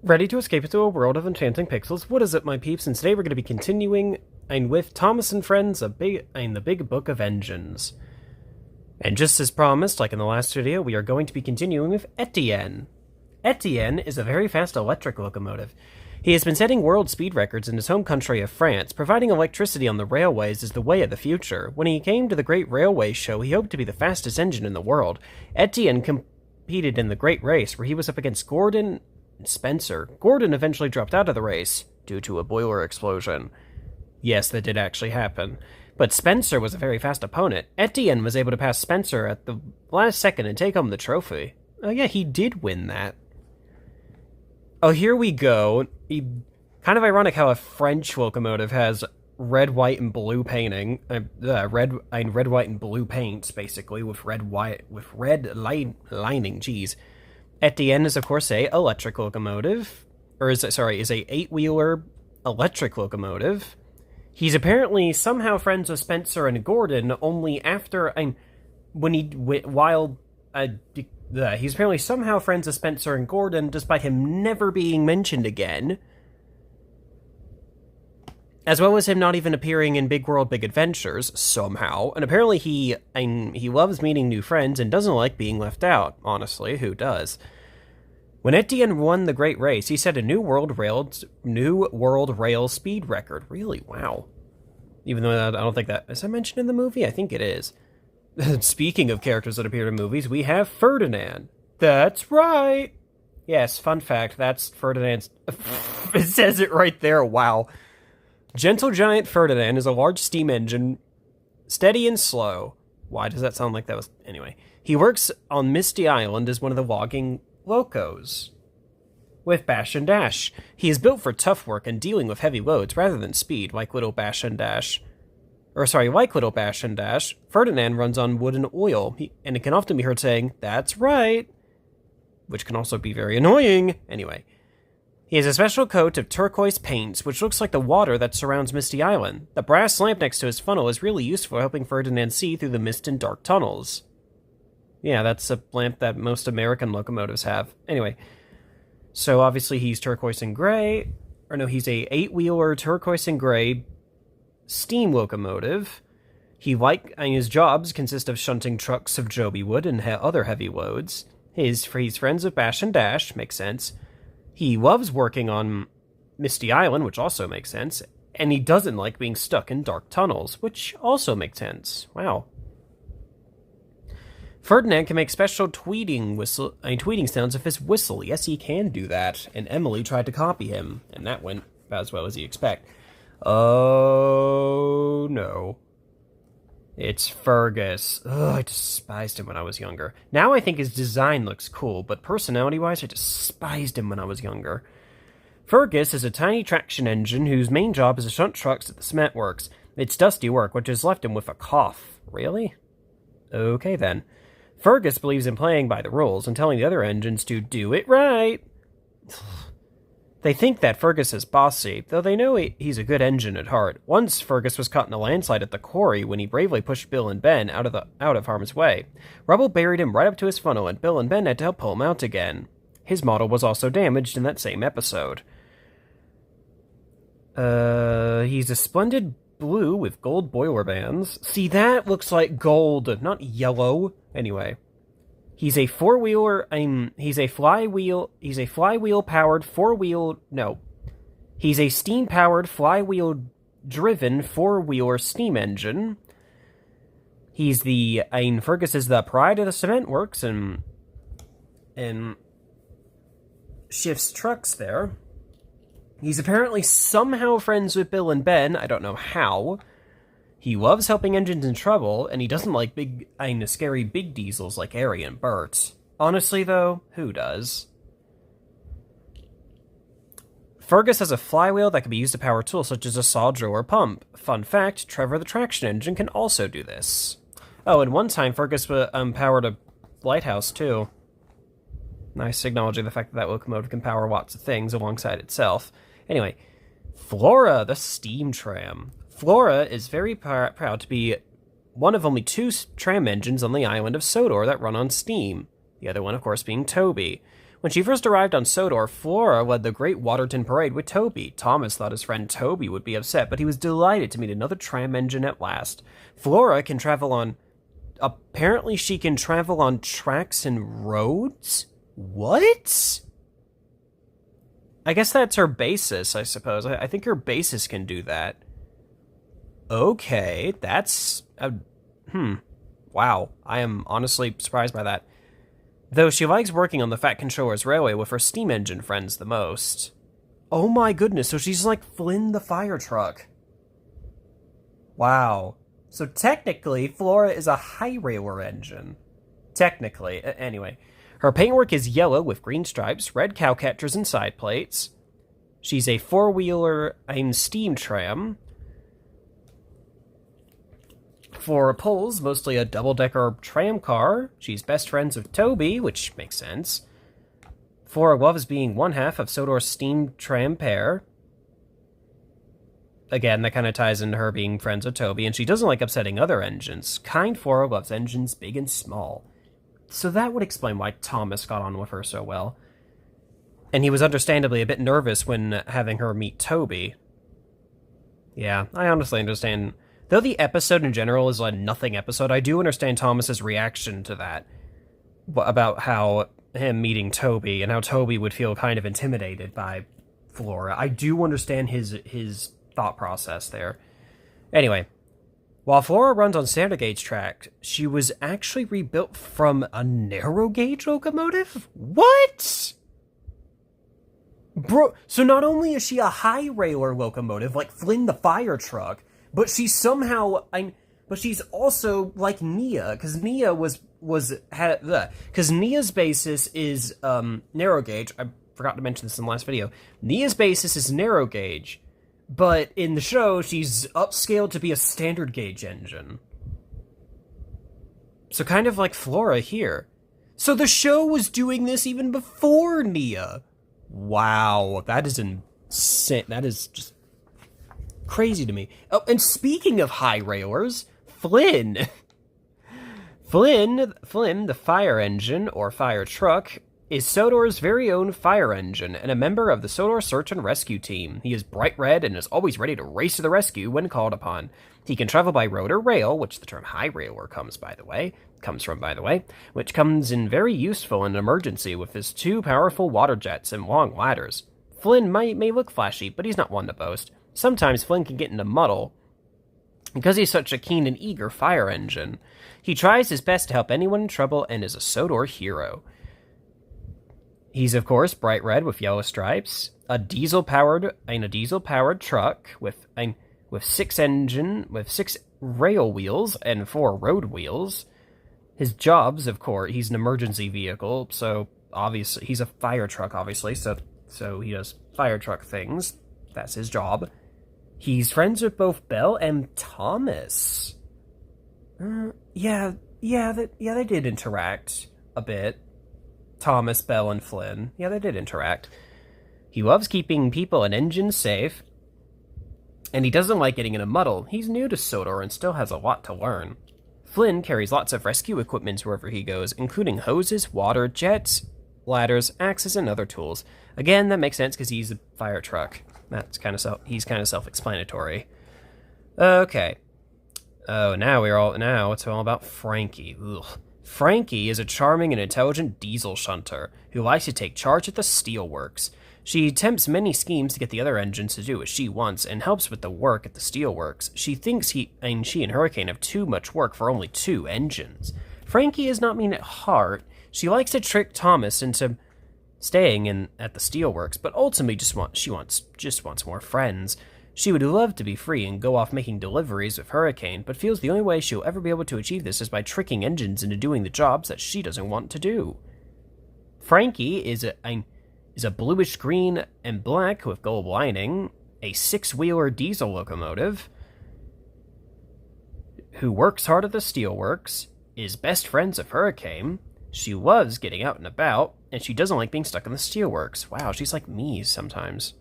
Ready to escape into a world of enchanting pixels? What is it, my peeps? And today we're going to be continuing with Thomas and Friends, the Big Book of Engines. And just as promised, like in the last video, we are going to be continuing with Etienne. Etienne is a very fast electric locomotive. He has been setting world speed records in his home country of France. Providing electricity on the railways is the way of the future. When he came to the Great Railway Show, he hoped to be the fastest engine in the world. Etienne competed in the Great Race, where he was up against Gordon Spencer. Gordon eventually dropped out of the race due to a boiler explosion. Yes, that did actually happen. But Spencer was a very fast opponent. Etienne was able to pass Spencer at the last second and take home the trophy. Oh yeah, he did win that. Oh, here we go. Kind of ironic how a French locomotive has red, white, and blue painting. Red, white, and blue paints, basically, with red lining. Jeez. Etienne is, of course, a electric locomotive. Is a 8-wheeler electric locomotive. He's apparently somehow friends with Spencer and Gordon, only after, he's apparently somehow friends with Spencer and Gordon, despite him never being mentioned again. As well as him not even appearing in Big World, Big Adventures, somehow. And apparently he loves meeting new friends and doesn't like being left out. Honestly, who does? When Etienne won the Great Race, he set a new world rail speed record. Really? Wow. Even though I don't think that... Is that mentioned in the movie? I think it is. Speaking of characters that appeared in movies, we have Ferdinand. That's right! Yes, fun fact, that's Ferdinand's... It says it right there, wow. Gentle Giant Ferdinand is a large steam engine, steady and slow. Why does that sound like that was... Anyway. He works on Misty Island as one of the logging locos. With Bash and Dash. He is built for tough work and dealing with heavy loads rather than speed, like Little Bash and Dash. Like Little Bash and Dash, Ferdinand runs on wood and oil, and it can often be heard saying, "That's right," which can also be very annoying. Anyway. He has a special coat of turquoise paint, which looks like the water that surrounds Misty Island. The brass lamp next to his funnel is really useful, helping Ferdinand see through the mist and dark tunnels. Yeah, that's a lamp that most American locomotives have. Anyway, so obviously he's turquoise and gray. Or no, he's a 8-wheeler turquoise and gray steam locomotive. His jobs consist of shunting trucks of Joby wood and other heavy loads. He's friends with Bash and Dash, makes sense. He loves working on Misty Island, which also makes sense, and he doesn't like being stuck in dark tunnels, which also makes sense. Wow. Ferdinand can make special tweeting sounds with his whistle. Yes, he can do that, and Emily tried to copy him, and that went about as well as you expect. Oh, no. It's Fergus. Ugh, I despised him when I was younger. Now I think his design looks cool, but personality-wise, I despised him when I was younger. Fergus is a tiny traction engine whose main job is to shunt trucks at the cement works. It's dusty work, which has left him with a cough. Really? Okay, then. Fergus believes in playing by the rules and telling the other engines to do it right. They think that Fergus is bossy, though they know he's a good engine at heart. Once, Fergus was caught in a landslide at the quarry when he bravely pushed Bill and Ben out of harm's way. Rubble buried him right up to his funnel, and Bill and Ben had to help pull him out again. His model was also damaged in that same episode. He's a splendid blue with gold boiler bands. See, that looks like gold, not yellow. Anyway. He's a flywheel-powered He's a steam-powered, flywheel-driven four-wheeler steam engine. Fergus is the pride of the cement works and shifts trucks there. He's apparently somehow friends with Bill and Ben. I don't know how. He loves helping engines in trouble, and he doesn't like scary big diesels like Harry and Bert. Honestly, though, who does? Fergus has a flywheel that can be used to power tools such as a saw, drill, or pump. Fun fact, Trevor the traction engine can also do this. Oh, and one time Fergus powered a lighthouse, too. Nice acknowledging the fact that locomotive can power lots of things alongside itself. Anyway, Flora, the steam tram. Flora is very proud to be one of only 2 tram engines on the island of Sodor that run on steam. The other one, of course, being Toby. When she first arrived on Sodor, Flora led the Great Waterton Parade with Toby. Thomas thought his friend Toby would be upset, but he was delighted to meet another tram engine at last. Flora can travel on... Apparently she can travel on tracks and roads? What? I guess that's her basis, I suppose. I think her basis can do that. Okay, that's... Wow, I am honestly surprised by that. Though she likes working on the Fat Controller's Railway with her steam engine friends the most. Oh my goodness, so she's like Flynn the fire truck. Wow. So technically, Flora is a high railer engine. Technically. Anyway. Her paintwork is yellow with green stripes, red cow catchers and side plates. She's a four-wheeler steam tram. For poles, mostly a double-decker tram car. She's best friends with Toby, which makes sense. Flora loves being one half of Sodor's steam tram pair. Again, that kind of ties into her being friends with Toby, and she doesn't like upsetting other engines. Kind Flora loves engines big and small. So that would explain why Thomas got on with her so well. And he was understandably a bit nervous when having her meet Toby. Yeah, I honestly understand. Though the episode in general is a nothing episode, I do understand Thomas's reaction to that. About how him meeting Toby, and how Toby would feel kind of intimidated by Flora. I do understand his thought process there. Anyway, while Flora runs on standard gauge track, she was actually rebuilt from a narrow gauge locomotive? What? Bro, so not only is she a high railer locomotive like Flynn the fire truck, but she's somehow but she's also like Nia, because Nia because Nia's basis is narrow gauge. I forgot to mention this in the last video. Nia's basis is narrow gauge, but in the show she's upscaled to be a standard gauge engine. So kind of like Flora here. So the show was doing this even before Nia. Wow, that is insane. That is just crazy to me. Oh, and speaking of high railers, Flynn. Flynn, the fire engine, or fire truck, is Sodor's very own fire engine, and a member of the Sodor Search and Rescue Team. He is bright red and is always ready to race to the rescue when called upon. He can travel by road or rail, which the term high railer comes from, by the way, which comes in very useful in an emergency with his two powerful water jets and long ladders. Flynn may look flashy, but he's not one to boast. Sometimes Flynn can get in a muddle because he's such a keen and eager fire engine. He tries his best to help anyone in trouble and is a Sodor hero. He's, of course, bright red with yellow stripes, a diesel-powered truck with 6 rail wheels and 4 road wheels. His jobs, of course, he's an emergency vehicle, so obviously he's a fire truck, obviously, so he does fire truck things. That's his job. He's friends with both Belle and Thomas. They did interact a bit. Thomas, Belle, and Flynn. Yeah, they did interact. He loves keeping people and engines safe, and he doesn't like getting in a muddle. He's new to Sodor and still has a lot to learn. Flynn carries lots of rescue equipment wherever he goes, including hoses, water, jets, ladders, axes, and other tools. Again, that makes sense because he's a fire truck. He's kind of self-explanatory. Okay. Oh, now it's all about Frankie. Ugh. Frankie is a charming and intelligent diesel shunter who likes to take charge at the steelworks. She attempts many schemes to get the other engines to do what she wants and helps with the work at the steelworks. She thinks she and Hurricane have too much work for only 2 engines. Frankie is not mean at heart. She likes to trick Thomas into staying at the steelworks, but ultimately just wants more friends. She would love to be free and go off making deliveries with Hurricane, but feels the only way she'll ever be able to achieve this is by tricking engines into doing the jobs that she doesn't want to do. Frankie is a bluish green and black with gold lining, a 6-wheeler diesel locomotive, who works hard at the steelworks, is best friends with Hurricane. She loves getting out and about, and she doesn't like being stuck in the steelworks. Wow, she's like me sometimes.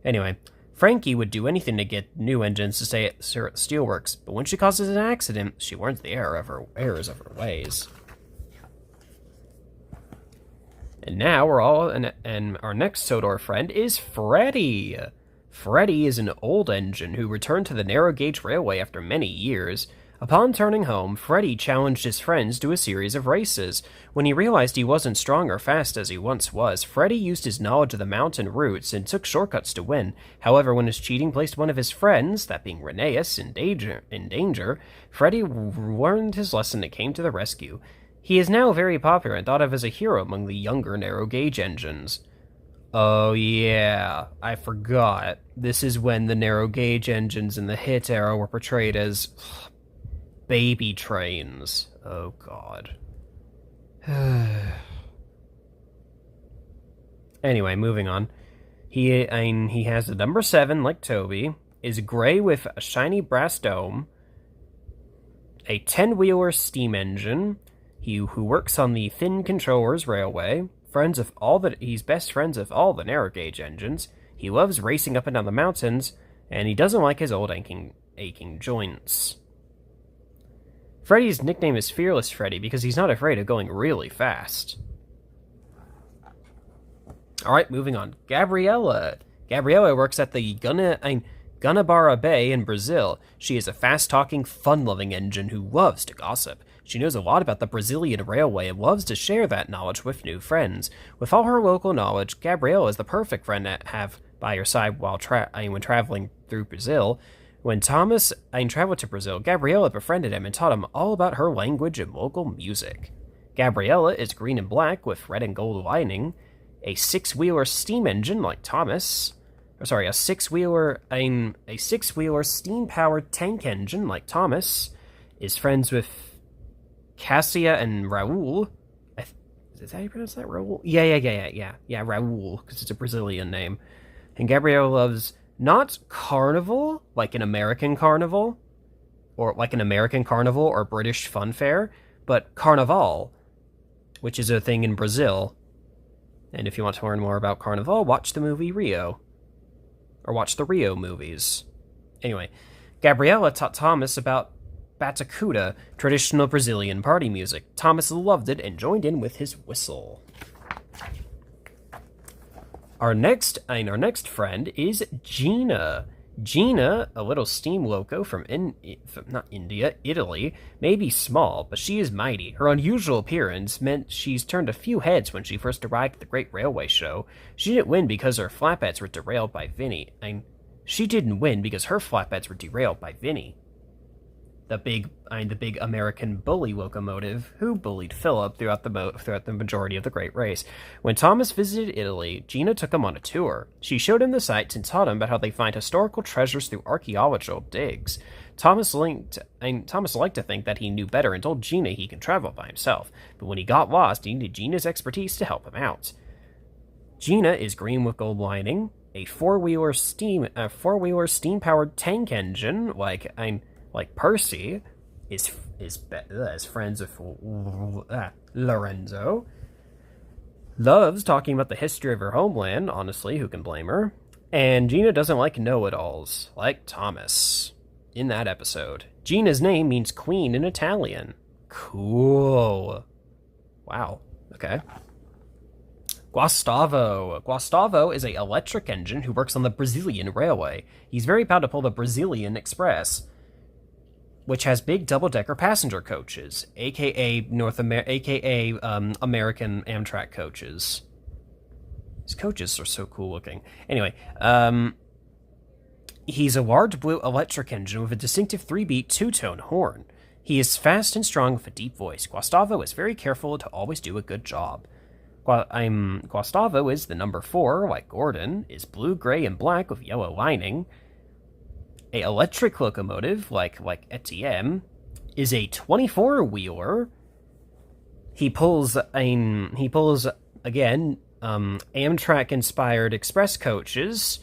Anyway, Frankie would do anything to get new engines to stay at the steelworks, but when she causes an accident, she learns the errors of her ways. And now we're all, and our next Sodor friend is Freddy. Freddy is an old engine who returned to the narrow gauge railway after many years. Upon turning home, Freddy challenged his friends to a series of races. When he realized he wasn't strong or fast as he once was, Freddy used his knowledge of the mountain routes and took shortcuts to win. However, when his cheating placed one of his friends, that being Rheneas, in danger, Freddy learned his lesson and came to the rescue. He is now very popular and thought of as a hero among the younger narrow gauge engines. Oh yeah, I forgot. This is when the narrow gauge engines in the hit era were portrayed as baby trains. Oh god. Anyway, moving on. He has the number 7 like Toby, is gray with a shiny brass dome, a 10-wheeler steam engine, who works on the Thin Controllers Railway, he's best friends of all the narrow gauge engines. He loves racing up and down the mountains, and he doesn't like his old aching joints. Freddy's nickname is Fearless Freddy because he's not afraid of going really fast. Alright, moving on. Gabriella. Gabriella works at the Guanabara Bay in Brazil. She is a fast-talking, fun-loving engine who loves to gossip. She knows a lot about the Brazilian railway and loves to share that knowledge with new friends. With all her local knowledge, Gabriella is the perfect friend to have by your side when traveling through Brazil. When Thomas traveled to Brazil, Gabriella befriended him and taught him all about her language and local music. Gabriella is green and black with red and gold lining, a 6-wheeler steam engine like Thomas. A 6-wheeler steam-powered tank engine like Thomas, is friends with Cassia and Raul. Is that how you pronounce that, Raul? Yeah, Raul, because it's a Brazilian name. And Gabrielle loves not carnival, like an American carnival, or British fun fair, but carnival, which is a thing in Brazil. And if you want to learn more about carnival, watch the movie Rio. Or watch the Rio movies. Anyway, Gabriella taught Thomas about batucada, traditional Brazilian party music. Thomas loved it and joined in with his whistle. Our next friend is Gina. Gina, a little steam loco from Italy, may be small, but she is mighty. Her unusual appearance meant she's turned a few heads when she first arrived at the Great Railway Show. She didn't win because her flatbeds were derailed by Vinny. The big American bully locomotive who bullied Philip throughout the majority of the Great Race. When Thomas visited Italy, Gina took him on a tour. She showed him the sights and taught him about how they find historical treasures through archaeological digs. Thomas liked to think that he knew better and told Gina he can travel by himself, but when he got lost, he needed Gina's expertise to help him out. Gina is green with gold lining, a 4-wheeler steam-powered tank engine like Percy, is friends with Lorenzo. Loves talking about the history of her homeland, honestly, who can blame her. And Gina doesn't like know-it-alls, like Thomas, in that episode. Gina's name means queen in Italian. Cool. Wow, okay. Gustavo is an electric engine who works on the Brazilian railway. He's very proud to pull the Brazilian Express, which has big double-decker passenger coaches, aka American Amtrak coaches. These coaches are so cool looking. Anyway, he's a large blue electric engine with a distinctive 3-beat 2-tone horn. He is fast and strong with a deep voice. Gustavo is very careful to always do a good job. Gustavo is the number 4, like Gordon, is blue, gray, and black with yellow lining. A electric locomotive, like Etienne, is a 24-wheeler. He pulls Amtrak-inspired express coaches,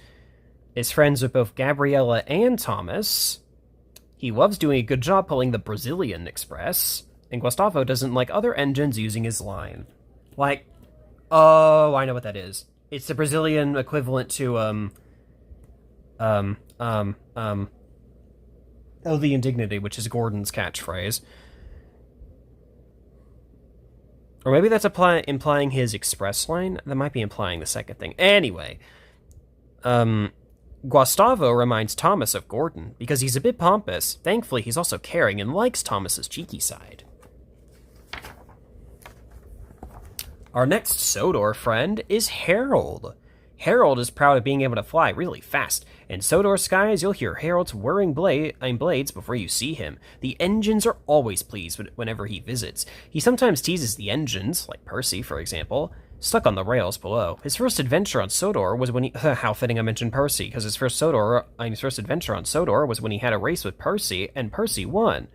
is friends with both Gabriella and Thomas. He loves doing a good job pulling the Brazilian Express, and Gustavo doesn't like other engines using his line. I know what that is. It's the Brazilian equivalent to, the indignity, which is Gordon's catchphrase. Or maybe that's implying his express line? That might be implying the second thing. Anyway, Gustavo reminds Thomas of Gordon because he's a bit pompous. Thankfully, he's also caring and likes Thomas's cheeky side. Our next Sodor friend is Harold. Harold is proud of being able to fly really fast. In Sodor skies, you'll hear Harold's whirring blades before you see him. The engines are always pleased whenever he visits. He sometimes teases the engines, like Percy, for example, stuck on the rails below. His first adventure on Sodor was when he... how fitting I mentioned Percy, because his first adventure on Sodor was when he had a race with Percy, and Percy won.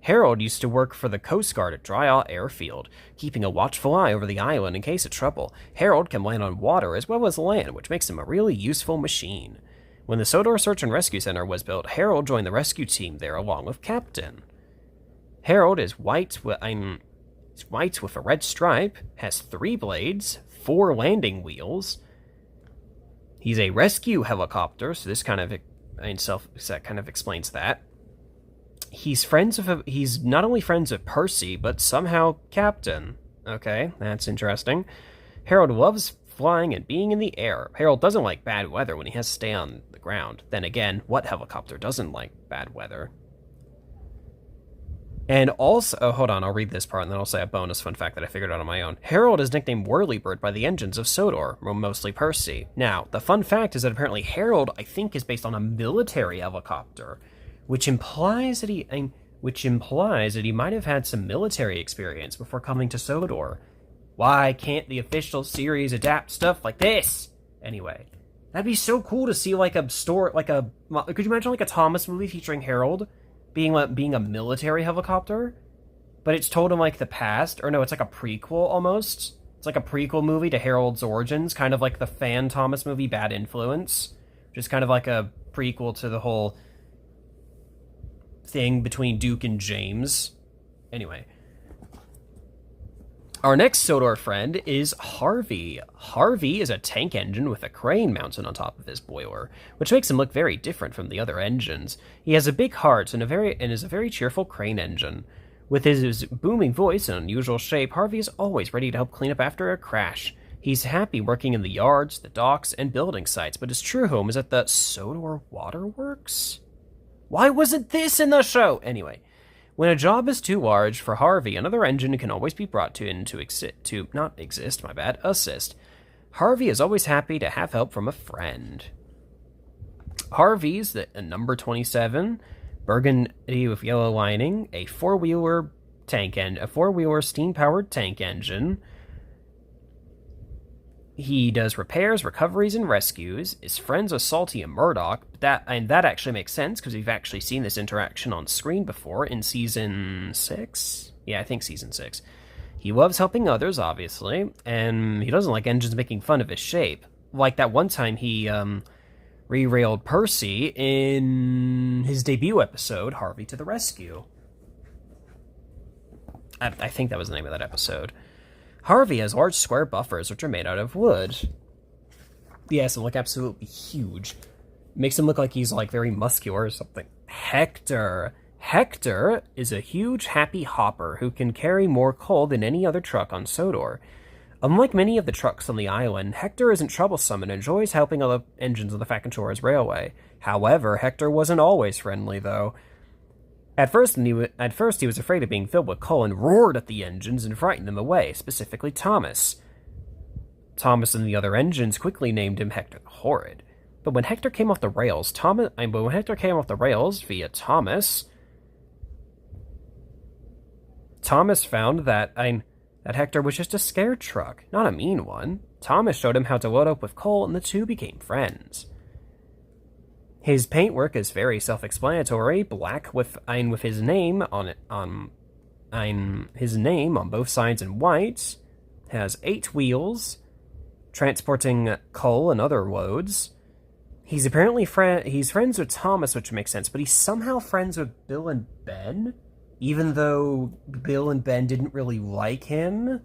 Harold used to work for the Coast Guard at Dry Isle Airfield, keeping a watchful eye over the island in case of trouble. Harold can land on water as well as land, which makes him a really useful machine. When the Sodor Search and Rescue Center was built, Harold joined the rescue team there along with Captain. Harold is white with a red stripe, has 3 blades, 4 landing wheels. He's a rescue helicopter, so this kind of explains that. He's not only friends with Percy, but somehow Captain. Okay, that's interesting. Harold loves flying and being in the air. Harold doesn't like bad weather when he has to stay on the ground. Then again, what helicopter doesn't like bad weather? And also, hold on, I'll read this part and then I'll say a bonus fun fact that I figured out on my own. Harold is nicknamed Whirlybird by the engines of Sodor, mostly Percy. Now, the fun fact is that apparently Harold, I think, is based on a military helicopter, which implies that he might have had some military experience before coming to Sodor. Why can't the official series adapt stuff like this? Anyway, that'd be so cool to see could you imagine like a Thomas movie featuring Harold being a military helicopter, but it's told in like the past, or no, it's like a prequel almost. It's like a prequel movie to Harold's origins, kind of like the fan Thomas movie Bad Influence, which is kind of like a prequel to the whole thing between Duke and James. Anyway, our next Sodor friend is Harvey. Harvey is a tank engine with a crane mounted on top of his boiler, which makes him look very different from the other engines. He has a big heart and is a very cheerful crane engine. With his booming voice and unusual shape, Harvey is always ready to help clean up after a crash. He's happy working in the yards, the docks, and building sites, but his true home is at the Sodor Waterworks? Why wasn't this in the show? Anyway, when a job is too large for Harvey, another engine can always be brought in to assist. Harvey is always happy to have help from a friend. Harvey's the number 27, burgundy with yellow lining, a four-wheeler steam-powered tank engine. He does repairs, recoveries, and rescues, is friends with Salty and Murdoch, that actually makes sense, because we've actually seen this interaction on screen before in Season 6? Yeah, I think Season 6. He loves helping others, obviously, and he doesn't like engines making fun of his shape. Like that one time he re-railed Percy in his debut episode, Harvey to the Rescue. I think that was the name of that episode. Harvey has large square buffers, which are made out of wood. Yes, and look absolutely huge. Makes him look like he's, like, very muscular or something. Hector. Hector is a huge, happy hopper who can carry more coal than any other truck on Sodor. Unlike many of the trucks on the island, Hector isn't troublesome and enjoys helping other engines on the Falconshores Railway. However, Hector wasn't always friendly, though. At first, he was afraid of being filled with coal and roared at the engines and frightened them away, specifically Thomas. Thomas and the other engines quickly named him Hector the Horrid. But when Hector came off the rails via Thomas, Thomas found that Hector was just a scared truck, not a mean one. Thomas showed him how to load up with coal, and the two became friends. His paintwork is very self-explanatory, black with his name on both sides in white, has 8 wheels, transporting coal and other loads. He's apparently he's friends with Thomas, which makes sense, but he's somehow friends with Bill and Ben, even though Bill and Ben didn't really like him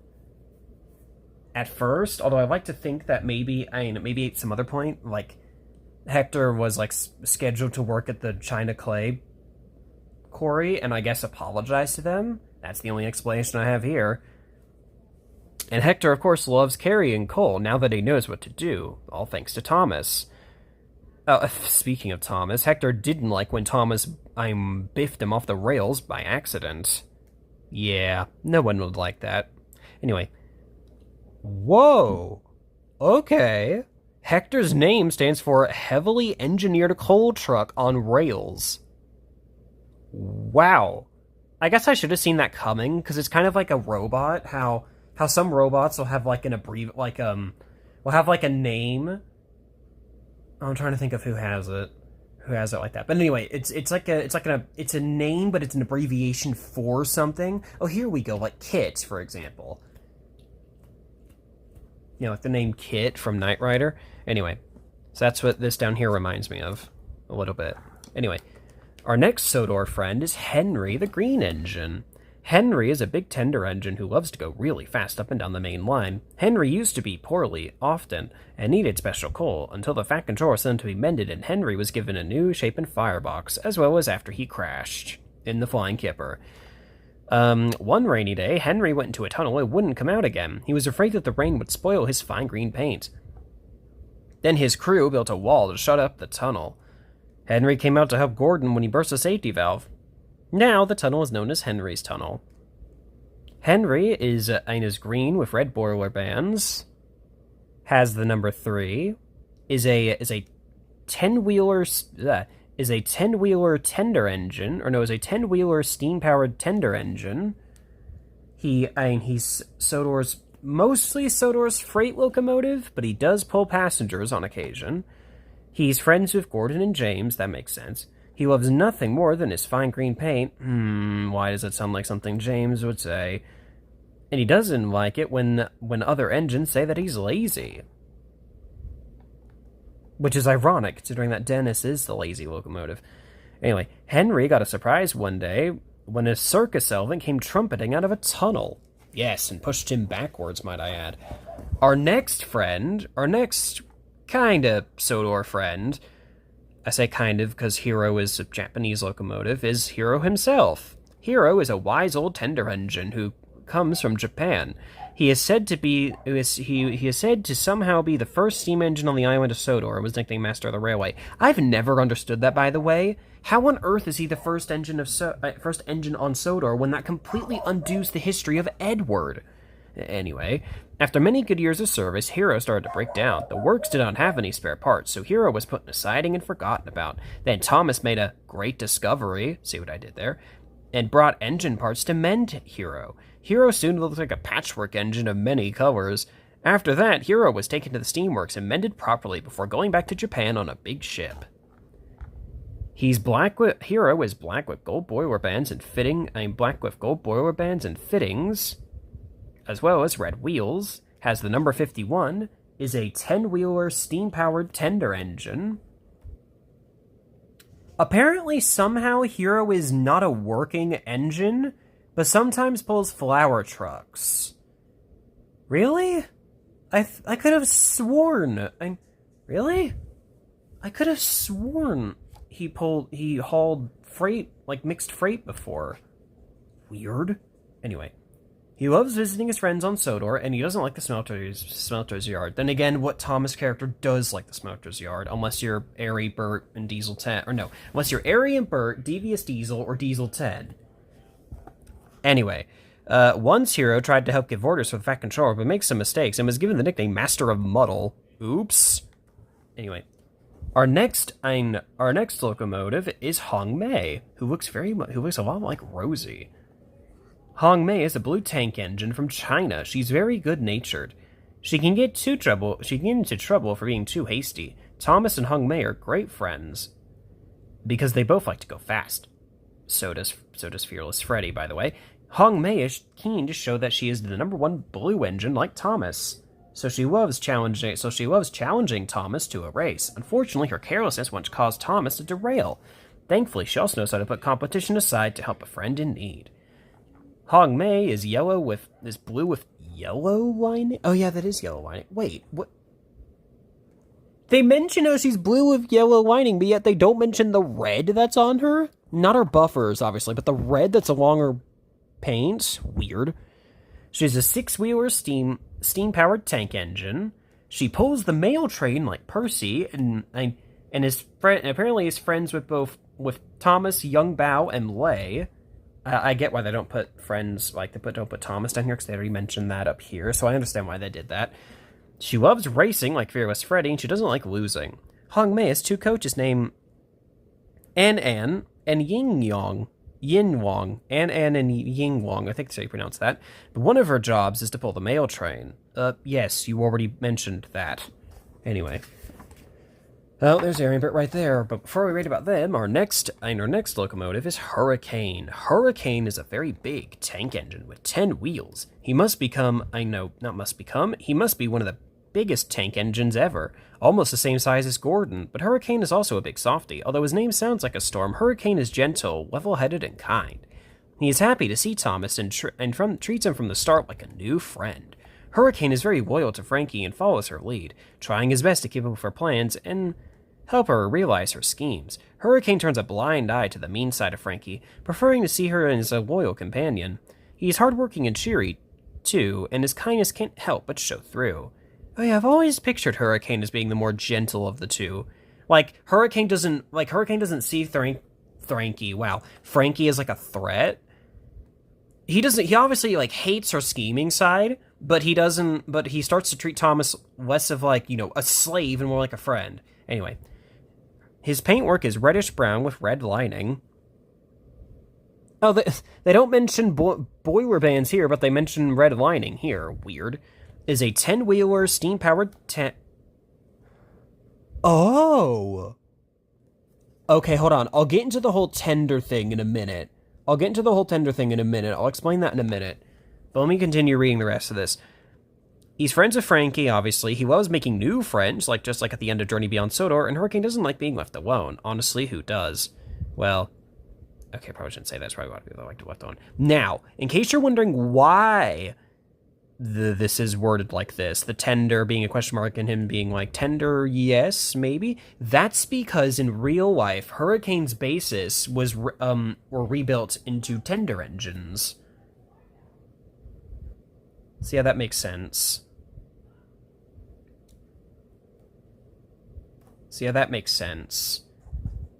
at first, although I like to think that maybe at some other point, like, Hector was, like, scheduled to work at the China Clay quarry, and I guess apologized to them. That's the only explanation I have here. And Hector, of course, loves carrying coal now that he knows what to do, all thanks to Thomas. Speaking of Thomas, Hector didn't like when Thomas biffed him off the rails by accident. Yeah, no one would like that. Anyway. Whoa! Okay. Hector's name stands for Heavily Engineered Coal Truck on Rails. Wow. I guess I should have seen that coming, because it's kind of like a robot, how some robots will have like will have like a name. I'm trying to think of who has it like that. But anyway, it's a name, but it's an abbreviation for something. Oh, here we go, like Kit, for example. You know, like the name Kit from Knight Rider. Anyway, so that's what this down here reminds me of a little bit. Anyway, our next Sodor friend is Henry the Green Engine. Henry is a big tender engine who loves to go really fast up and down the main line. Henry used to be poorly, often, and needed special coal, until the Fat Control sent him to be mended and Henry was given a new shapen firebox, as well as after he crashed in the Flying Kipper. One rainy day, Henry went into a tunnel and wouldn't come out again. He was afraid that the rain would spoil his fine green paint. Then his crew built a wall to shut up the tunnel. Henry came out to help Gordon when he burst a safety valve. Now, the tunnel is known as Henry's Tunnel. Henry is green with red boiler bands, has the number 3, is a 10-wheeler tender engine, or no, is a 10-wheeler steam-powered tender engine. He's mostly Sodor's freight locomotive, but he does pull passengers on occasion. He's friends with Gordon and James, that makes sense. He loves nothing more than his fine green paint. Why does it sound like something James would say? And he doesn't like it when other engines say that he's lazy. Which is ironic, considering that Dennis is the lazy locomotive. Anyway, Henry got a surprise one day when a circus elephant came trumpeting out of a tunnel. Yes, and pushed him backwards, might I add. Our next kind of Sodor friend, I say kind of because Hiro is a Japanese locomotive, is Hiro himself. Hiro is a wise old tender engine who comes from Japan. He is said to somehow be the first steam engine on the island of Sodor and was nicknamed Master of the Railway. I've never understood that, by the way. How on earth is he the first engine on Sodor when that completely undoes the history of Edward? Anyway, after many good years of service, Hiro started to break down. The works did not have any spare parts, so Hiro was put in a siding and forgotten about. Then Thomas made a great discovery, see what I did there, and brought engine parts to mend Hiro. Hiro soon looked like a patchwork engine of many colors. After that, Hiro was taken to the steamworks and mended properly before going back to Japan on a big ship. Hiro is black with gold boiler bands and fittings, as well as red wheels, has the number 51, is a 10-wheeler steam-powered tender engine. Apparently, somehow, Hiro is not a working engine, but sometimes pulls flower trucks. Really? I could have sworn... Really? I could have sworn he hauled freight, like mixed freight before. Weird. Anyway. He loves visiting his friends on Sodor, and he doesn't like the smelter's yard. Then again, what Thomas character does like the smelter's yard? Unless you're Airy, Bert, and Diesel 10. Or no, unless you're Airy and Bert, Devious Diesel, or Diesel 10. Anyway, once Hiro tried to help give orders for the Fat Controller, but makes some mistakes, and was given the nickname Master of Muddle. Oops. Anyway, our next locomotive is Hong Mei, who looks a lot like Rosie. Hong Mei is a blue tank engine from China. She's very good-natured. She can get into trouble for being too hasty. Thomas and Hong Mei are great friends because they both like to go fast. So does Fearless Freddy, by the way. Hong Mei is keen to show that she is the number 1 blue engine like Thomas. So she loves challenging Thomas to a race. Unfortunately, her carelessness once caused Thomas to derail. Thankfully, she also knows how to put competition aside to help a friend in need. Hong Mei is blue with yellow lining? Oh yeah, that is yellow lining. Wait, what? They mention how she's blue with yellow lining, but yet they don't mention the red that's on her? Not her buffers, obviously, but the red that's along her paint? Weird. She's a six-wheeler steam-powered tank engine. She pulls the mail train like Percy, and apparently is friends with Thomas, Young Bao, and Lay. I get why they don't put friends, like don't put Thomas down here, because they already mentioned that up here, so I understand why they did that. She loves racing like Fearless Freddy, and she doesn't like losing. Hong Mei has two coaches named An and Yin Wong. An and Ying Wong, I think that's how you pronounce that. But one of her jobs is to pull the mail train. Yes, you already mentioned that. Anyway. Oh, there's Arian Bert right there. But before we read about them, our next locomotive is Hurricane. Hurricane is a very big tank engine with 10 wheels. He must be one of the biggest tank engines ever, almost the same size as Gordon, but Hurricane is also a big softy. Although his name sounds like a storm, Hurricane is gentle, level-headed, and kind. He is happy to see Thomas and treats him from the start like a new friend. Hurricane is very loyal to Frankie and follows her lead, trying his best to keep up with her plans and help her realize her schemes. Hurricane turns a blind eye to the mean side of Frankie, preferring to see her as a loyal companion. He is hardworking and cheery, too, and his kindness can't help but show through. Oh yeah, I've always pictured Hurricane as being the more gentle of the two. Hurricane doesn't see Frankie as like a threat. He obviously hates her scheming side, but he starts to treat Thomas less of a slave and more like a friend. Anyway, his paintwork is reddish brown with red lining. Oh, they don't mention boiler bands here, but they mention red lining here. Weird. Is a 10-wheeler steam-powered Oh! Okay, hold on. I'll get into the whole tender thing in a minute. I'll explain that in a minute. But let me continue reading the rest of this. He's friends with Frankie, obviously. He loves making new friends, just like at the end of Journey Beyond Sodor, and Hurricane doesn't like being left alone. Honestly, who does? Well, okay, probably shouldn't say that. There's probably a lot of people that like to be left alone. Now, in case you're wondering why this is worded like this, the tender being a question mark and him being tender, yes, maybe, that's because in real life, Hurricane's bases were rebuilt into tender engines. See how that makes sense?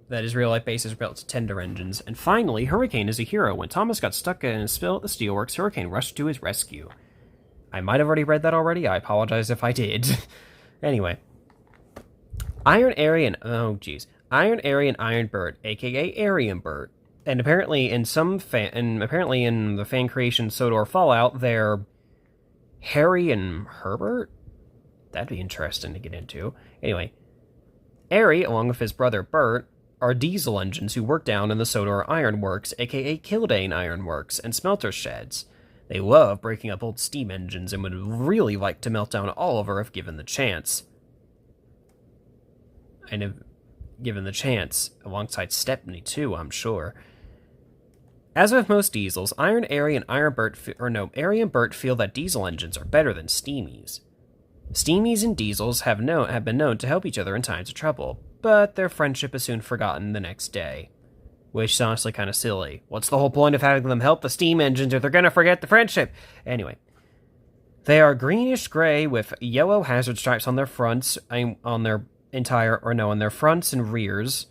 That his real-life base is built to tender engines. And finally, Hurricane is a hero. When Thomas got stuck in a spill at the steelworks, Hurricane rushed to his rescue. I might have already read that already. I apologize if I did. Anyway. Iron Airy and Iron Bird, aka Arian Bert. And apparently in the fan creation Sodor Fallout, they're Harry and Herbert? That'd be interesting to get into. Anyway, Airy, along with his brother Bert, are diesel engines who work down in the Sodor Iron Works, aka Kildane Iron Works, and smelter sheds. They love breaking up old steam engines and would really like to melt down Oliver if given the chance. Alongside Stepney too, I'm sure. As with most diesels, Airy and Bert feel that diesel engines are better than steamies. Steamies and diesels have been known to help each other in times of trouble, but their friendship is soon forgotten the next day. Which is honestly kind of silly. What's the whole point of having them help the steam engines if they're gonna forget the friendship? Anyway. They are greenish-gray with yellow hazard stripes on their fronts, on their fronts and rears,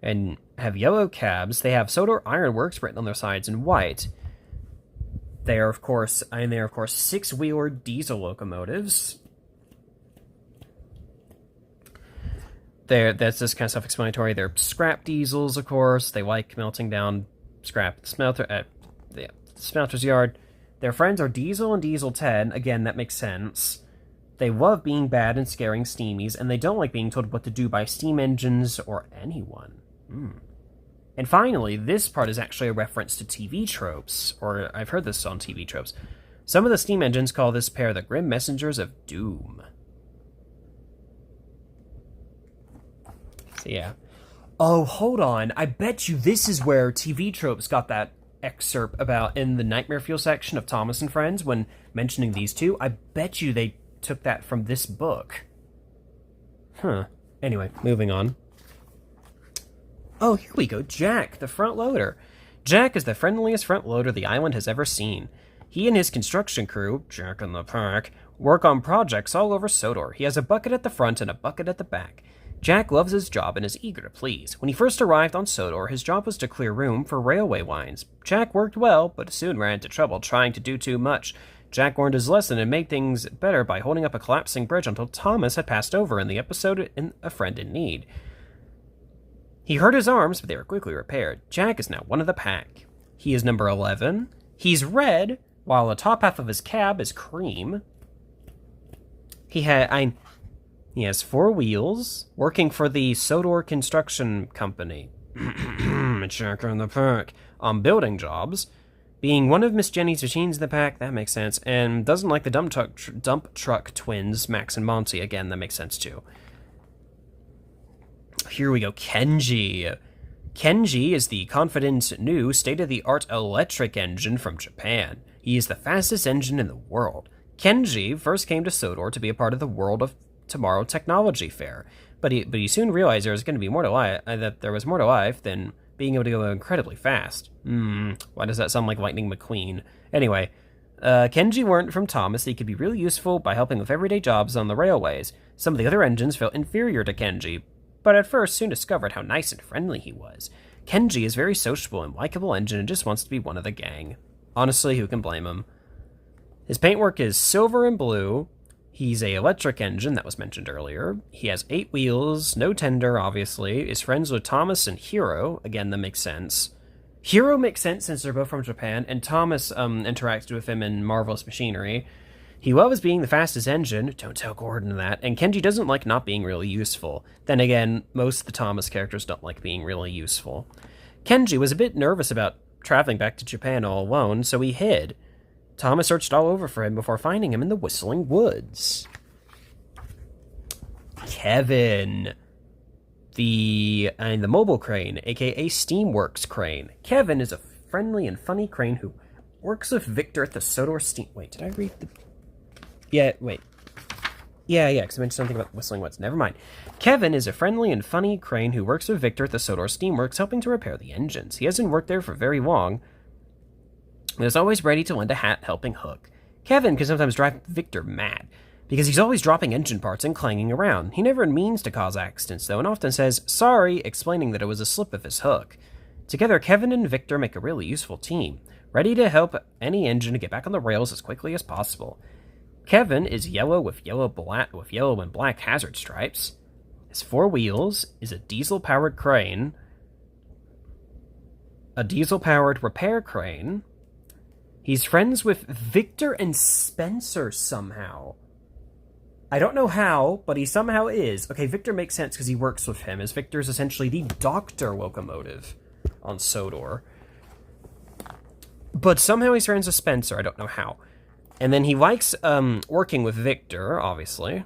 and have yellow cabs. They have Sodor Ironworks written on their sides in white. They are, of course, six-wheeler diesel locomotives. That's just kind of self-explanatory. They're scrap diesels, of course. They like melting down scrap at the smelter's yard. Their friends are Diesel and Diesel 10. Again, that makes sense. They love being bad and scaring steamies, and they don't like being told what to do by steam engines or anyone. And finally, this part is actually a reference to TV tropes, or I've heard this on TV tropes. Some of the steam engines call this pair the Grim Messengers of Doom. So yeah. Oh, hold on. I bet you this is where TV tropes got that excerpt about in the Nightmare Fuel section of Thomas and Friends when mentioning these two. I bet you they took that from this book. Anyway, moving on. Oh, here we go. Jack, the front loader. Jack is the friendliest front loader the island has ever seen. He and his construction crew, Jack in the Pack, work on projects all over Sodor. He has a bucket at the front and a bucket at the back. Jack loves his job and is eager to please. When he first arrived on Sodor, his job was to clear room for railway lines. Jack worked well, but soon ran into trouble trying to do too much. Jack learned his lesson and made things better by holding up a collapsing bridge until Thomas had passed over in the episode A Friend in Need. He hurt his arms, but they were quickly repaired. Jack is now one of the pack. He is number 11. He's red, while the top half of his cab is cream. He has 4 wheels, working for the Sodor Construction Company. Jack in the Pack. On building jobs. Being one of Miss Jenny's machines in the pack, that makes sense. And doesn't like the dump truck twins, Max and Monty. Again, that makes sense too. Here we go, Kenji. Kenji is the confident new state-of-the-art electric engine from Japan. He is the fastest engine in the world. Kenji first came to Sodor to be a part of the World of Tomorrow Technology Fair, but he soon realized there was going to be more to life, that there was more to life than being able to go incredibly fast. Why does that sound like Lightning McQueen? Anyway, Kenji learned from Thomas that he could be really useful by helping with everyday jobs on the railways. Some of the other engines felt inferior to Kenji, but at first soon discovered how nice and friendly he was. Kenji is very sociable and likable engine and just wants to be one of the gang. Honestly, who can blame him? His paintwork is silver and blue. He's a electric engine that was mentioned earlier. He has 8 wheels, no tender, obviously. Is friends with Thomas and Hiro. Again, that makes sense. Hiro makes sense since they're both from Japan, and Thomas interacts with him in Marvelous Machinery. He loves being the fastest engine. Don't tell Gordon that. And Kenji doesn't like not being really useful. Then again, most of the Thomas characters don't like being really useful. Kenji was a bit nervous about traveling back to Japan all alone, so he hid. Thomas searched all over for him before finding him in the Whistling Woods. Kevin. The mobile crane, aka Steamworks crane. Kevin is a friendly and funny crane who works with Victor at the Sodor Steam... Wait, did I read the... Yeah, wait. Yeah, because I mentioned something about Whistling Woods. Never mind. Kevin is a friendly and funny crane who works with Victor at the Sodor Steamworks, helping to repair the engines. He hasn't worked there for very long, but is always ready to lend a hat helping Hook. Kevin can sometimes drive Victor mad, because he's always dropping engine parts and clanging around. He never means to cause accidents, though, and often says, sorry, explaining that it was a slip of his hook. Together, Kevin and Victor make a really useful team, ready to help any engine to get back on the rails as quickly as possible. Kevin is yellow with yellow and black hazard stripes. His 4 wheels is a diesel-powered crane, a diesel-powered repair crane. He's friends with Victor and Spencer somehow. I don't know how, but he somehow is. Okay, Victor makes sense because he works with him, as Victor is essentially the doctor locomotive on Sodor. But somehow he's friends with Spencer, I don't know how. And then he likes working with Victor, obviously.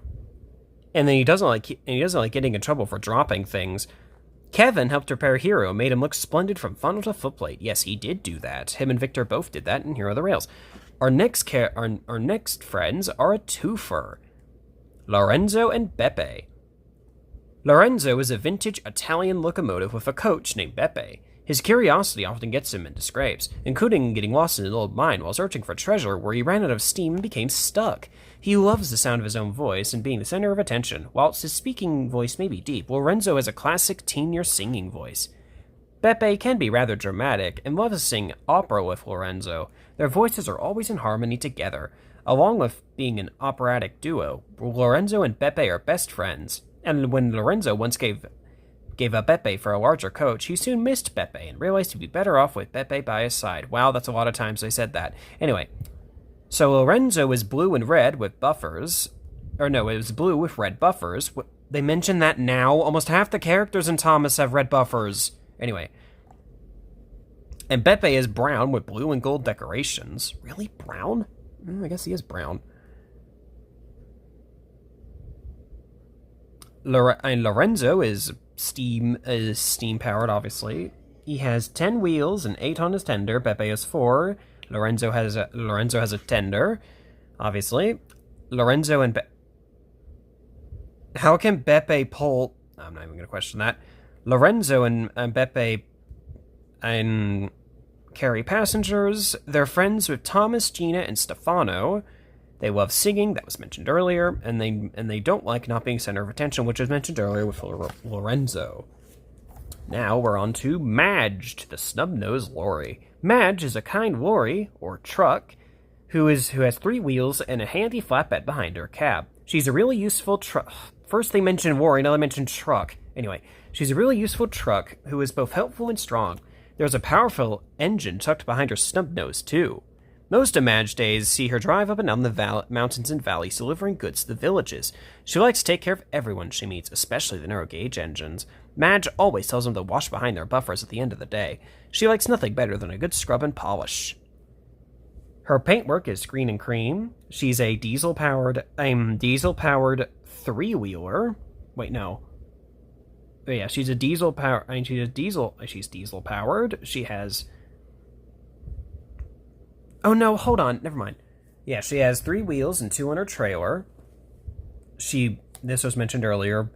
And then he doesn't like getting in trouble for dropping things. Kevin helped repair Hiro, made him look splendid from funnel to footplate. Yes, he did do that. Him and Victor both did that in Hero the Rails. Our next friends are a twofer. Lorenzo and Beppe. Lorenzo is a vintage Italian locomotive with a coach named Beppe. His curiosity often gets him into scrapes, including getting lost in an old mine while searching for treasure where he ran out of steam and became stuck. He loves the sound of his own voice and being the center of attention. Whilst his speaking voice may be deep, Lorenzo has a classic teen-year singing voice. Beppe can be rather dramatic and loves to sing opera with Lorenzo. Their voices are always in harmony together. Along with being an operatic duo, Lorenzo and Beppe are best friends. And when Lorenzo once gave up Beppe for a larger coach, he soon missed Beppe and realized he'd be better off with Beppe by his side. Wow, that's a lot of times they said that. Anyway, so Lorenzo is blue and red with buffers. Or no, it was blue with red buffers. They mention that now? Almost half the characters in Thomas have red buffers. Anyway. And Beppe is brown with blue and gold decorations. Really? Brown? I guess he is brown. And Lorenzo is steam powered, obviously. He has 10 wheels and 8 on his tender. Beppe has 4. Lorenzo has a tender, obviously. Lorenzo and how can Beppe pull? I'm not even going to question that. Lorenzo and Beppe carry passengers. They're friends with Thomas, Gina, and Stefano. They love singing, that was mentioned earlier, and they don't like not being center of attention, which was mentioned earlier with Lorenzo. Now we're on to Madge, the snub-nosed lorry. Madge is a kind lorry, or truck, who has 3 wheels and a handy flatbed behind her cab. She's a really useful truck. First they mentioned lorry, now they mentioned truck. Anyway, she's a really useful truck who is both helpful and strong. There's a powerful engine tucked behind her snub nose, too. Most of Madge's days see her drive up and down the mountains and valleys delivering goods to the villages. She likes to take care of everyone she meets, especially the narrow gauge engines. Madge always tells them to wash behind their buffers at the end of the day. She likes nothing better than a good scrub and polish. Her paintwork is green and cream. She's a diesel-powered 3-wheeler. Wait, no. Oh, yeah, she's diesel-powered. She has... Oh, no, hold on. Never mind. Yeah, she has 3 wheels and 2 on her trailer. This was mentioned earlier,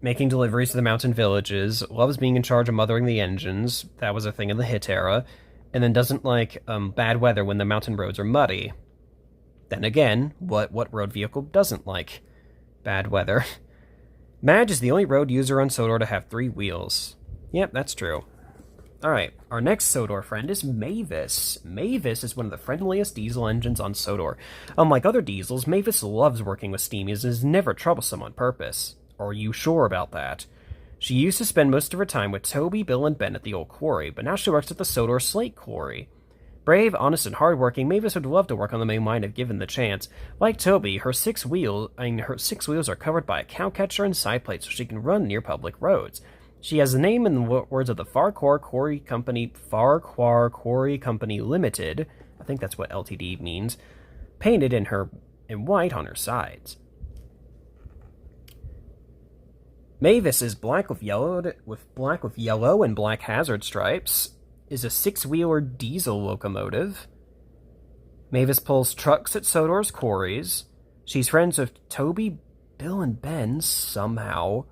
making deliveries to the mountain villages, loves being in charge of mothering the engines. That was a thing in the hit era. And then doesn't like bad weather when the mountain roads are muddy. Then again, what road vehicle doesn't like bad weather? Madge is the only road user on Sodor to have 3 wheels. Yep, that's true. Alright, our next Sodor friend is Mavis. Mavis is one of the friendliest diesel engines on Sodor. Unlike other diesels, Mavis loves working with steamies and is never troublesome on purpose. Are you sure about that? She used to spend most of her time with Toby, Bill, and Ben at the old quarry, but now she works at the Sodor Slate Quarry. Brave, honest, and hardworking, Mavis would love to work on the main line if given the chance. Like Toby, her 6 wheels are covered by a cowcatcher and side plates so she can run near public roads. She has the name in the words of the Farquhar Quarry Company Limited, I think that's what LTD means, painted in white on her sides. Mavis is black with yellow and black hazard stripes, is a 6-wheeler diesel locomotive. Mavis pulls trucks at Sodor's quarries. She's friends with Toby, Bill, and Ben somehow.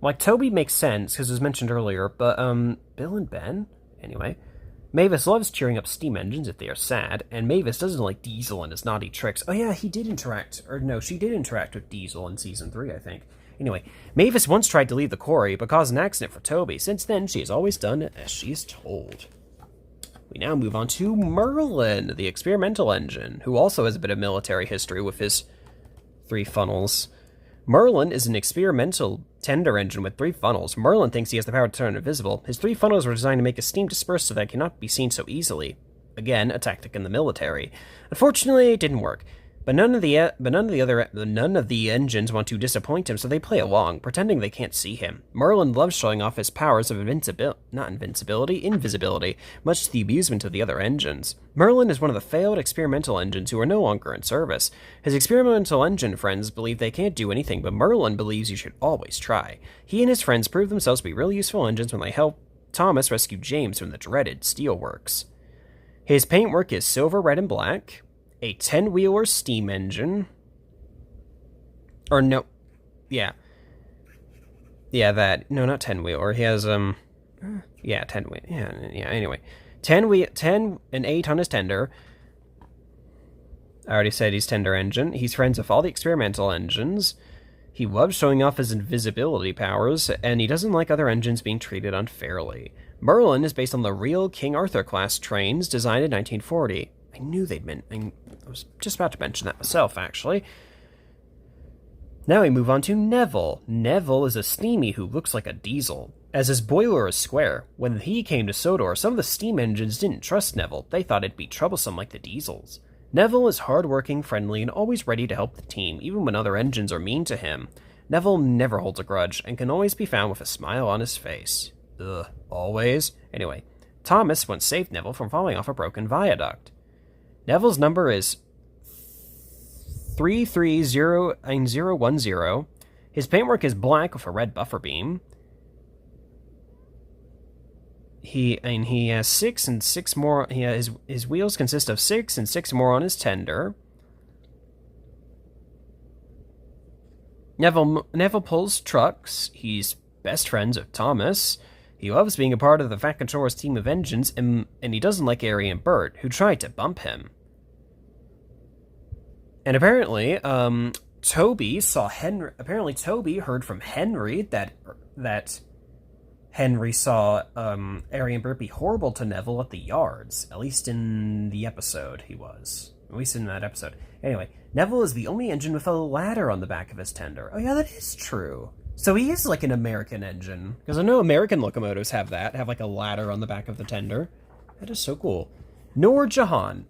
Like, Toby makes sense, because it was mentioned earlier, but, Bill and Ben? Anyway. Mavis loves cheering up steam engines if they are sad, and Mavis doesn't like Diesel and his naughty tricks. Oh yeah, she did interact with Diesel in Season 3, I think. Anyway, Mavis once tried to leave the quarry, but caused an accident for Toby. Since then, she has always done as she's told. We now move on to Merlin, the experimental engine, who also has a bit of military history with his 3 funnels. Merlin is an experimental tender engine with 3 funnels. Merlin thinks he has the power to turn invisible. His 3 funnels were designed to make his steam disperse so that it cannot be seen so easily. Again, a tactic in the military. Unfortunately, it didn't work. But none of the engines want to disappoint him, so they play along, pretending they can't see him. Merlin loves showing off his powers of invisibility, much to the amusement of the other engines. Merlin is one of the failed experimental engines who are no longer in service. His experimental engine friends believe they can't do anything, but Merlin believes you should always try. He and his friends prove themselves to be really useful engines when they help Thomas rescue James from the dreaded steelworks. His paintwork is silver, red, and black. A 10-wheeler steam engine. Or no. Yeah. Yeah, that. No, not 10-wheeler. He has, yeah, 10-wheeler. Yeah, anyway. 10 and 8 on his tender. I already said he's tender engine. He's friends with all the experimental engines. He loves showing off his invisibility powers, and he doesn't like other engines being treated unfairly. Merlin is based on the real King Arthur class trains designed in 1940. I knew they'd been... I was just about to mention that myself, actually. Now we move on to Neville. Neville is a steamy who looks like a diesel, as his boiler is square. When he came to Sodor, some of the steam engines didn't trust Neville. They thought it'd be troublesome like the diesels. Neville is hardworking, friendly, and always ready to help the team, even when other engines are mean to him. Neville never holds a grudge, and can always be found with a smile on his face. Ugh, always? Anyway, Thomas once saved Neville from falling off a broken viaduct. Neville's number is 330910. His paintwork is black with a red buffer beam. He has 6 and 6 more. His wheels consist of 6 and 6 more on his tender. Neville pulls trucks. He's best friends with Thomas. He loves being a part of the Fat Controller's team of engines, and he doesn't like Ari and Bert, who tried to bump him. And apparently, Toby saw Henry. Apparently, Toby heard from Henry that Henry saw Ari and Bert be horrible to Neville at the yards. At least in the episode, he was. At least in that episode. Anyway, Neville is the only engine with a ladder on the back of his tender. Oh yeah, that is true. So he is like an American engine. Because I know American locomotives have like a ladder on the back of the tender. That is so cool. Noor Jahan.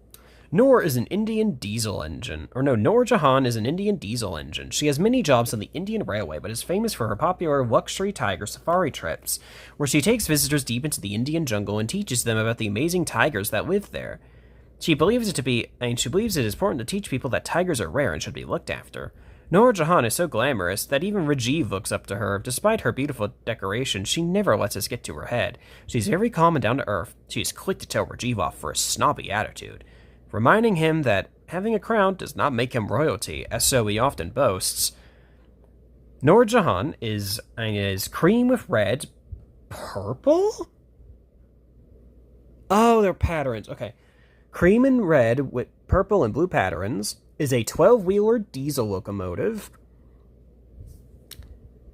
Noor is an Indian diesel engine. Noor Jahan is an Indian diesel engine. She has many jobs on the Indian Railway, but is famous for her popular luxury tiger safari trips, where she takes visitors deep into the Indian jungle and teaches them about the amazing tigers that live there. She believes it is important to teach people that tigers are rare and should be looked after. Noor Jahan is so glamorous that even Rajiv looks up to her. Despite her beautiful decoration, she never lets us get to her head. She's very calm and down to earth. She is quick to tell Rajiv off for a snobby attitude, reminding him that having a crown does not make him royalty, as so he often boasts. Noor Jahan is cream with red, purple? Oh, they're patterns. Okay. Cream and red with purple and blue patterns, is a 12-wheeler diesel locomotive.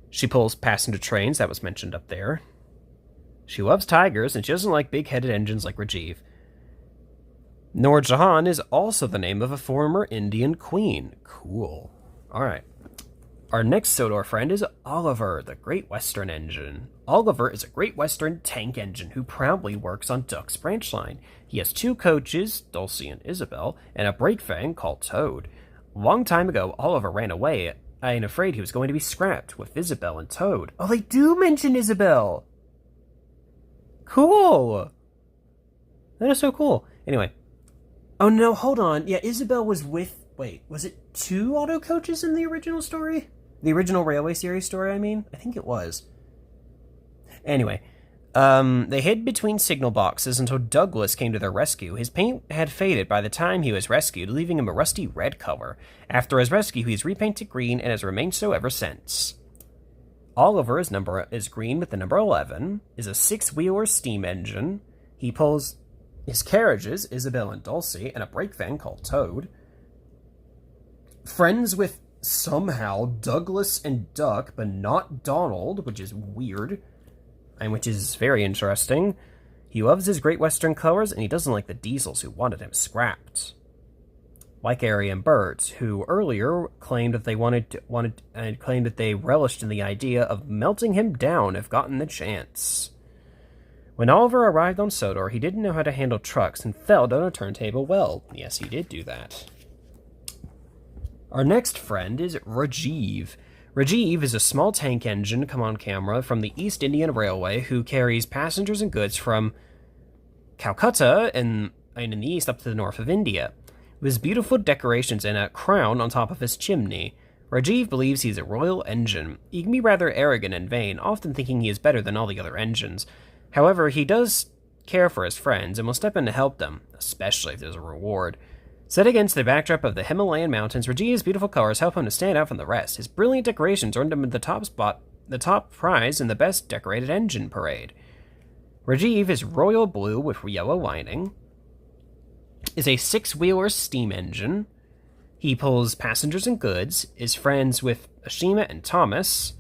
She pulls passenger trains, that was mentioned up there. She loves tigers, and she doesn't like big-headed engines like Rajiv. Noor Jahan is also the name of a former Indian queen. Cool. Alright. Our next Sodor friend is Oliver, the Great Western engine. Oliver is a Great Western tank engine who proudly works on Duck's branch line. He has 2 coaches, Dulcie and Isabel, and a brake van called Toad. A long time ago, Oliver ran away, and afraid he was going to be scrapped with Isabel and Toad. Oh, they do mention Isabel! Cool! That is so cool. Anyway. Oh no, hold on. Yeah, Isabel was with... Wait, was it 2 auto coaches in the original story? The original Railway series story, I mean? I think it was. Anyway, they hid between signal boxes until Douglas came to their rescue. His paint had faded by the time he was rescued, leaving him a rusty red color. After his rescue, he's repainted green and has remained so ever since. Oliver is green with the number 11, is a 6-wheeler steam engine. He pulls his carriages, Isabel and Dulcie, and a brake van called Toad. Friends with somehow Douglas and Duck, but not Donald, which is weird, and which is very interesting. He loves his Great Western colors, and he doesn't like the diesels who wanted him scrapped. Like Ari and Bert, who earlier claimed that they relished in the idea of melting him down if gotten the chance. When Oliver arrived on Sodor, he didn't know how to handle trucks and fell down a turntable well. Yes, he did do that. Our next friend is Rajiv. Rajiv is a small tank engine come on camera from the East Indian Railway who carries passengers and goods from Calcutta and in the east up to the north of India. With his beautiful decorations and a crown on top of his chimney, Rajiv believes he's a royal engine. He can be rather arrogant and vain, often thinking he is better than all the other engines. However, he does care for his friends and will step in to help them, especially if there's a reward. Set against the backdrop of the Himalayan mountains, Rajiv's beautiful colors help him to stand out from the rest. His brilliant decorations earned him the top prize in the best decorated engine parade. Rajiv is royal blue with yellow lining, is a 6-wheeler steam engine. He pulls passengers and goods, is friends with Ashima and Thomas.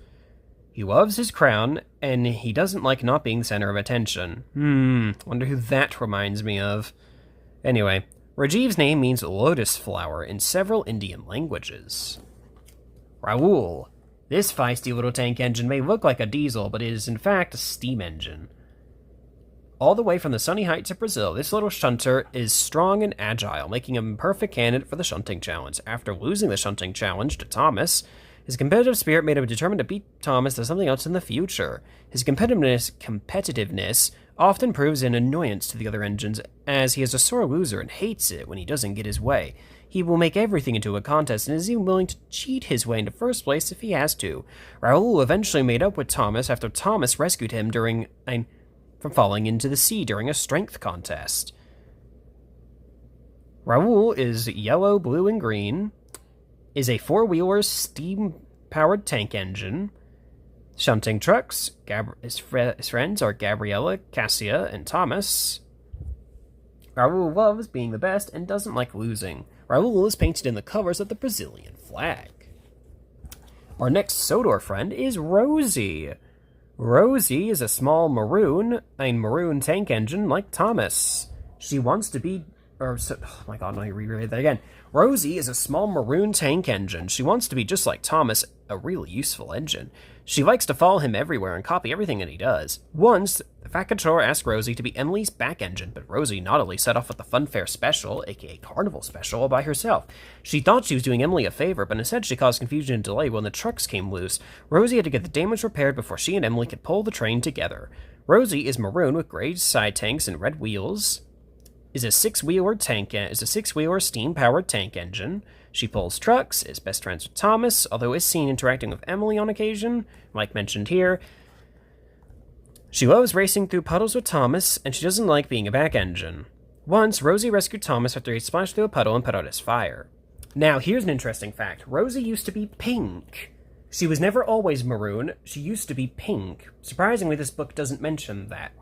He loves his crown, and he doesn't like not being the center of attention. Wonder who that reminds me of. Anyway, Rajiv's name means lotus flower in several Indian languages. Raoul. This feisty little tank engine may look like a diesel, but it is in fact a steam engine. All the way from the sunny heights of Brazil, this little shunter is strong and agile, making him a perfect candidate for the shunting challenge. After losing the shunting challenge to Thomas, his competitive spirit made him determined to beat Thomas to something else in the future. His competitiveness often proves an annoyance to the other engines, as he is a sore loser and hates it when he doesn't get his way. He will make everything into a contest and is even willing to cheat his way into first place if he has to. Raoul eventually made up with Thomas after Thomas rescued him from falling into the sea during a strength contest. Raoul is yellow, blue, and green, is a 4-wheeler steam-powered tank engine. Shunting trucks. His friends are Gabriella, Cassia, and Thomas. Raul loves being the best and doesn't like losing. Raul is painted in the colors of the Brazilian flag. Our next Sodor friend is Rosie. Rosie is a small maroon tank engine like Thomas. She wants to be... oh my god, let me reread that again. Rosie is a small maroon tank engine. She wants to be just like Thomas, a really useful engine. She likes to follow him everywhere and copy everything that he does. Once, the Vacator asked Rosie to be Emily's back engine, but Rosie naughtily set off with the Funfair Special, aka Carnival Special, all by herself. She thought she was doing Emily a favor, but instead she caused confusion and delay when the trucks came loose. Rosie had to get the damage repaired before she and Emily could pull the train together. Rosie is maroon with gray side tanks and red wheels. Is a six-wheeler steam-powered tank engine. She pulls trucks, is best friends with Thomas, although is seen interacting with Emily on occasion, like mentioned here. She loves racing through puddles with Thomas, and she doesn't like being a back engine. Once, Rosie rescued Thomas after he splashed through a puddle and put out his fire. Now, here's an interesting fact. Rosie used to be pink. She was never always maroon. She used to be pink. Surprisingly, this book doesn't mention that.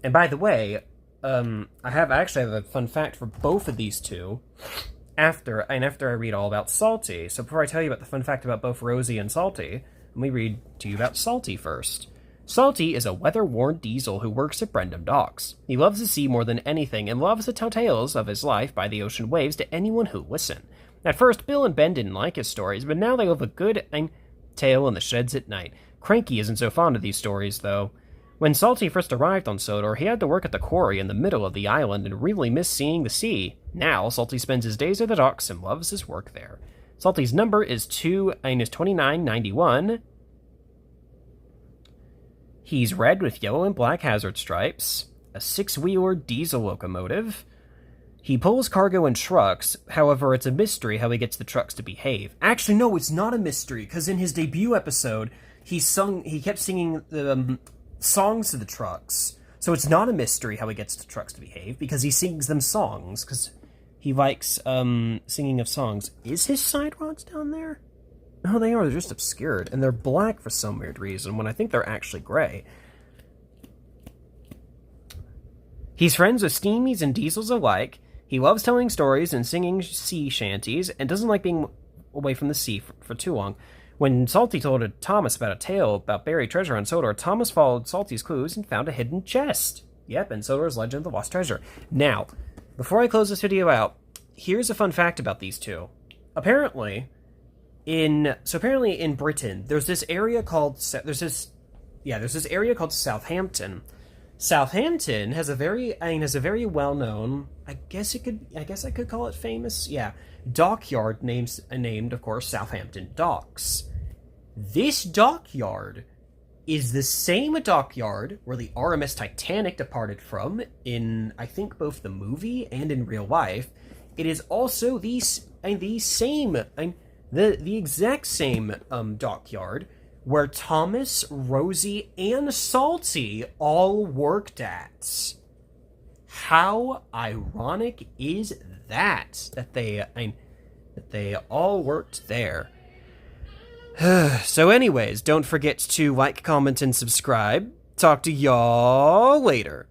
And by the way, I actually have a fun fact for both of these two after I read all about Salty. So before I tell you about the fun fact about both Rosie and Salty, let me read to you about Salty first. Salty is a weather-worn diesel who works at Brendam Docks. He loves the sea more than anything and loves to tell tales of his life by the ocean waves to anyone who listen. At first, Bill and Ben didn't like his stories, but now they love a good tale in the sheds at night. Cranky isn't so fond of these stories, though. When Salty first arrived on Sodor, he had to work at the quarry in the middle of the island and really missed seeing the sea. Now, Salty spends his days at the docks and loves his work there. Salty's number is 2991. He's red with yellow and black hazard stripes, a six-wheeler diesel locomotive. He pulls cargo and trucks, however, it's a mystery how he gets the trucks to behave. Actually, no, it's not a mystery, because in his debut episode, he kept singing the songs to the trucks. So it's not a mystery how he gets the trucks to behave, because he sings them songs, because he likes singing of songs. Is his side rods down there? No, they are. They're just obscured, and they're black for some weird reason, when I think they're actually gray. He's friends with steamies and diesels alike. He loves telling stories and singing sea shanties, and doesn't like being away from the sea for too long. When Salty told Thomas about a tale about buried treasure on Sodor, Thomas followed Salty's clues and found a hidden chest. Yep, and Sodor's Legend of the Lost Treasure. Now, before I close this video out, here's a fun fact about these two. Apparently in Britain, there's this area called Southampton. Southampton has a very well-known, I guess I could call it famous, dockyard named, of course, Southampton Docks. This dockyard is the same dockyard where the RMS Titanic departed from in, I think, both the movie and in real life. It is also the exact same dockyard where Thomas, Rosie, and Salty all worked at. How ironic is that they all worked there. So anyways, don't forget to like, comment, and subscribe. Talk to y'all later.